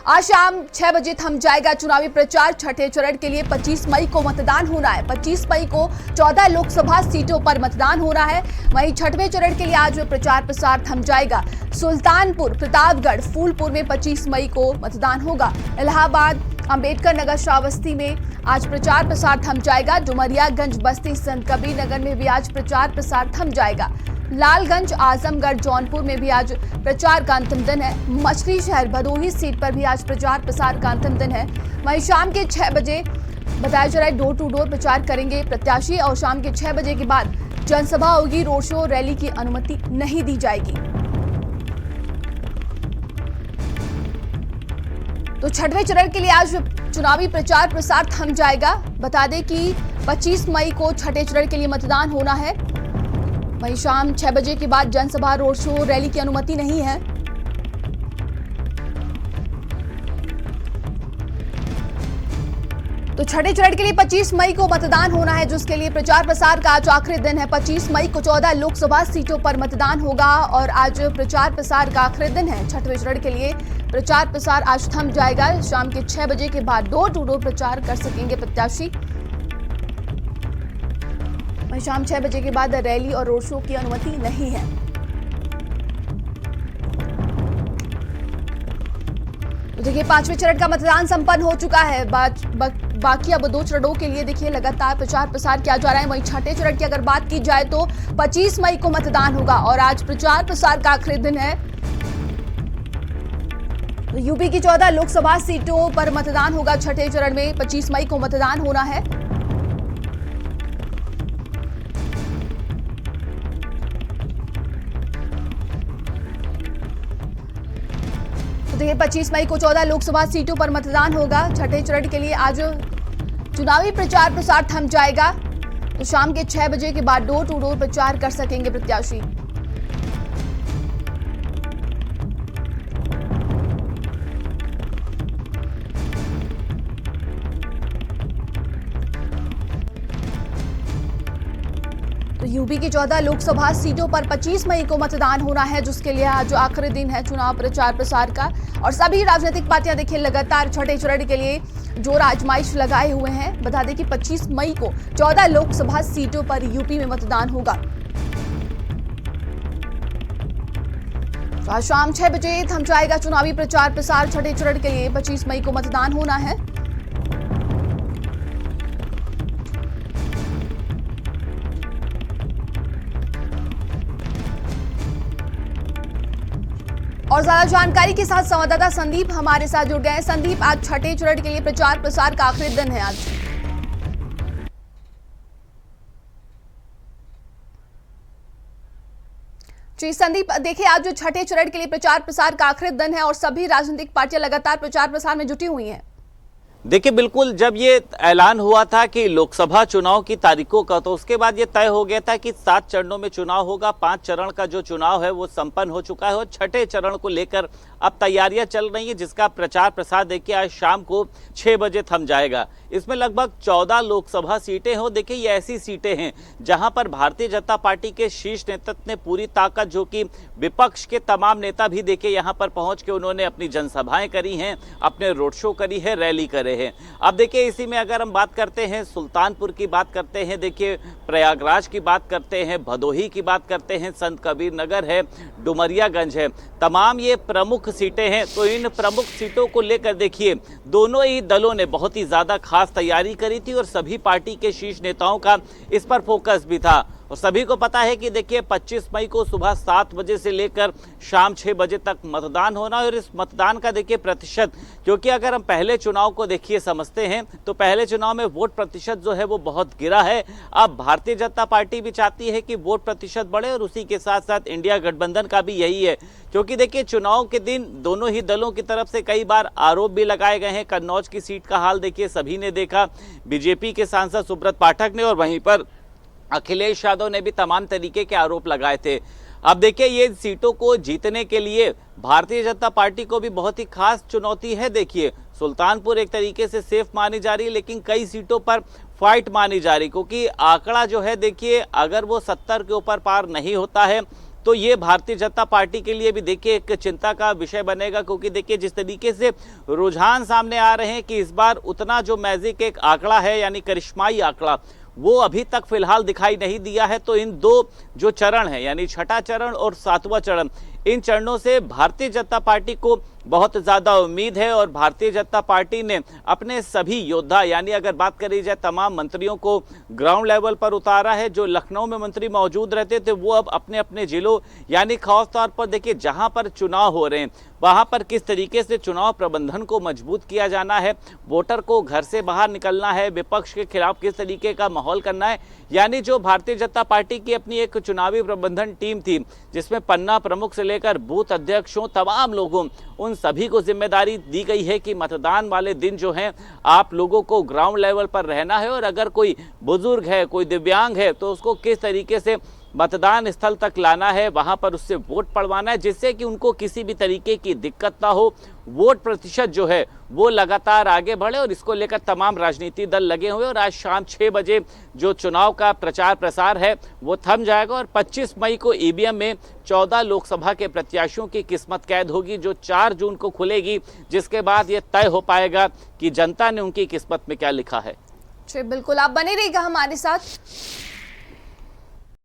आज शाम 6 बजे थम जाएगा चुनावी प्रचार। छठे चरण के लिए 25 मई को मतदान होना है। 25 मई को 14 लोकसभा सीटों पर मतदान होना है। वहीं छठवें चरण के लिए आज प्रचार प्रसार थम जाएगा। सुल्तानपुर, प्रतापगढ़, फूलपुर में 25 मई को मतदान होगा। इलाहाबाद, अंबेडकर नगर, श्रावस्ती में आज प्रचार प्रसार थम जाएगा। डुमरियागंज, बस्ती, संत कबीर नगर में भी आज प्रचार प्रसार थम जाएगा। लालगंज, आजमगढ़, जौनपुर में भी आज प्रचार का अंतिम दिन है। मछली शहर, भदोही सीट पर भी आज प्रचार प्रसार का अंतिम दिन है। वहीं शाम के 6 बजे बताया जा रहा है डोर टू डोर प्रचार करेंगे प्रत्याशी और शाम के 6 बजे के बाद जनसभा होगी। रोड शो, रैली की अनुमति नहीं दी जाएगी। तो छठवें चरण के लिए आज चुनावी प्रचार प्रसार थम जाएगा। बता दें कि 25 मई को छठे चरण के लिए मतदान होना है। वहीं शाम 6 बजे के बाद जनसभा, रोड शो, रैली की अनुमति नहीं है। तो छठे चरण के लिए 25 मई को मतदान होना है, जिसके लिए प्रचार प्रसार का आज आखिरी दिन है। 25 मई को 14 लोकसभा सीटों पर मतदान होगा और आज प्रचार प्रसार का आखिरी दिन है। छठवें चरण के लिए प्रचार प्रसार आज थम जाएगा। शाम के 6 बजे के बाद डोर टू डोर प्रचार कर सकेंगे प्रत्याशी। वहीं शाम 6 बजे के बाद रैली और रोड शो की अनुमति नहीं है। तो देखिए, 5वें चरण का मतदान संपन्न हो चुका है। बाकी अब 2 चरणों के लिए देखिए लगातार प्रचार प्रसार किया जा रहा है। वहीं छठे चरण की अगर बात की जाए तो 25 मई को मतदान होगा और आज प्रचार प्रसार का आखिरी दिन है। तो यूपी की 14 लोकसभा सीटों पर मतदान होगा। छठे चरण में 25 मई को मतदान होना है। तो देखिए, 25 मई को 14 लोकसभा सीटों पर मतदान होगा। छठे चरण के लिए आज चुनावी प्रचार प्रसार थम जाएगा। तो शाम के 6 बजे के बाद डोर टू डोर प्रचार कर सकेंगे प्रत्याशी। तो यूपी की 14 लोकसभा सीटों पर 25 मई को मतदान होना है, जिसके लिए आज आखिरी दिन है चुनाव प्रचार प्रसार का। और सभी राजनीतिक पार्टियां देखिए लगातार छठे चरण के लिए जोर आजमाइश लगाए हुए हैं। बता दें कि 25 मई को 14 लोकसभा सीटों पर यूपी में मतदान होगा। तो आज शाम 6 बजे थम जाएगा चुनावी प्रचार प्रसार। छठे चरण के लिए 25 मई को मतदान होना है। और ज्यादा जानकारी के साथ संवाददाता संदीप हमारे साथ जुड़ गए हैं। संदीप, आज छठे चरण के लिए प्रचार प्रसार का आखिरी दिन है आज। जी संदीप, देखिए आज जो छठे चरण के लिए प्रचार प्रसार का आखिरी दिन है और सभी राजनीतिक पार्टियां लगातार प्रचार प्रसार में जुटी हुई हैं। देखिए, बिल्कुल जब ये ऐलान हुआ था कि लोकसभा चुनाव की तारीखों का, तो उसके बाद ये तय हो गया था कि 7 चरणों में चुनाव होगा। 5 चरण का जो चुनाव है वो संपन्न हो चुका है और छठे चरण को लेकर अब तैयारियां चल रही है, जिसका प्रचार प्रसार देखिए आज शाम को 6 बजे थम जाएगा। इसमें लगभग 14 लोकसभा सीटें हो। देखिए, ये ऐसी सीटें हैं जहां पर भारतीय जनता पार्टी के शीर्ष नेतृत्व ने पूरी ताकत, जो कि विपक्ष के तमाम नेता भी देखिए यहां पर पहुंच के उन्होंने अपनी जनसभाएं करी हैं, अपने रोड शो करी है, रैली करे हैं। अब देखिए, इसी में अगर हम बात करते हैं, सुल्तानपुर की बात करते हैं, देखिए प्रयागराज की बात करते हैं, भदोही की बात करते हैं, संत कबीर नगर है, डुमरियागंज है, तमाम ये प्रमुख सीटें हैं। तो इन प्रमुख सीटों को लेकर देखिए दोनों ही दलों ने बहुत ही ज्यादा खास तैयारी करी थी और सभी पार्टी के शीर्ष नेताओं का इस पर फोकस भी था। और सभी को पता है कि देखिए 25 मई को सुबह 7 बजे से लेकर शाम 6 बजे तक मतदान होना है। और इस मतदान का देखिए प्रतिशत, क्योंकि अगर हम पहले चुनाव को देखिए समझते हैं तो पहले चुनाव में वोट प्रतिशत जो है वो बहुत गिरा है। अब भारतीय जनता पार्टी भी चाहती है कि वोट प्रतिशत बढ़े और उसी के साथ साथ इंडिया गठबंधन का भी यही है, क्योंकि देखिए चुनाव के दिन दोनों ही दलों की तरफ से कई बार आरोप भी लगाए गए हैं। कन्नौज की सीट का हाल देखिए सभी ने देखा, बीजेपी के सांसद सुब्रत पाठक ने और वहीं पर अखिलेश यादव ने भी तमाम तरीके के आरोप लगाए थे। अब देखिए, ये सीटों को जीतने के लिए भारतीय जनता पार्टी को भी बहुत ही खास चुनौती है। देखिए, सुल्तानपुर एक तरीके से सेफ मानी जा रही है, लेकिन कई सीटों पर फाइट मानी जा रही, क्योंकि आंकड़ा जो है देखिए अगर वो 70 के ऊपर पार नहीं होता है तो ये भारतीय जनता पार्टी के लिए भी देखिए एक चिंता का विषय बनेगा, क्योंकि देखिए जिस तरीके से रुझान सामने आ रहे हैं कि इस बार उतना जो मैजिक एक आंकड़ा है यानी करिश्माई आंकड़ा वो अभी तक फिलहाल दिखाई नहीं दिया है। तो इन दो जो चरण है यानी छठा चरण और सातवां चरण, इन चरणों से भारतीय जनता पार्टी को बहुत ज़्यादा उम्मीद है और भारतीय जनता पार्टी ने अपने सभी योद्धा यानी अगर बात करी जाए तमाम मंत्रियों को ग्राउंड लेवल पर उतारा है। जो लखनऊ में मंत्री मौजूद रहते थे वो अब अपने अपने जिलों यानी खास तौर पर देखिए जहां पर चुनाव हो रहे हैं वहां पर किस तरीके से चुनाव प्रबंधन को मजबूत किया जाना है, वोटर को घर से बाहर निकलना है, विपक्ष के खिलाफ किस तरीके का माहौल करना है, यानी जो भारतीय जनता पार्टी की अपनी एक चुनावी प्रबंधन टीम थी जिसमें पन्ना प्रमुख से लेकर बूथ अध्यक्षों तमाम लोगों उन सभी को जिम्मेदारी दी गई है कि मतदान वाले दिन जो है आप लोगों को ग्राउंड लेवल पर रहना है और अगर कोई बुजुर्ग है, कोई दिव्यांग है तो उसको किस तरीके से मतदान स्थल तक लाना है, वहां पर उससे वोट पड़वाना है जिससे कि उनको किसी भी तरीके की दिक्कत ना हो, वोट प्रतिशत जो है वो लगातार आगे बढ़े। और इसको लेकर तमाम राजनीतिक दल लगे हुए और आज शाम 6 बजे जो चुनाव का प्रचार प्रसार है वो थम जाएगा और 25 मई को ईवीएम में 14 लोकसभा के प्रत्याशियों की किस्मत कैद होगी जो 4 जून को खुलेगी, जिसके बाद ये तय हो पाएगा कि जनता ने उनकी किस्मत में क्या लिखा है। जी बिल्कुल, आप बने रहिएगा हमारे साथ।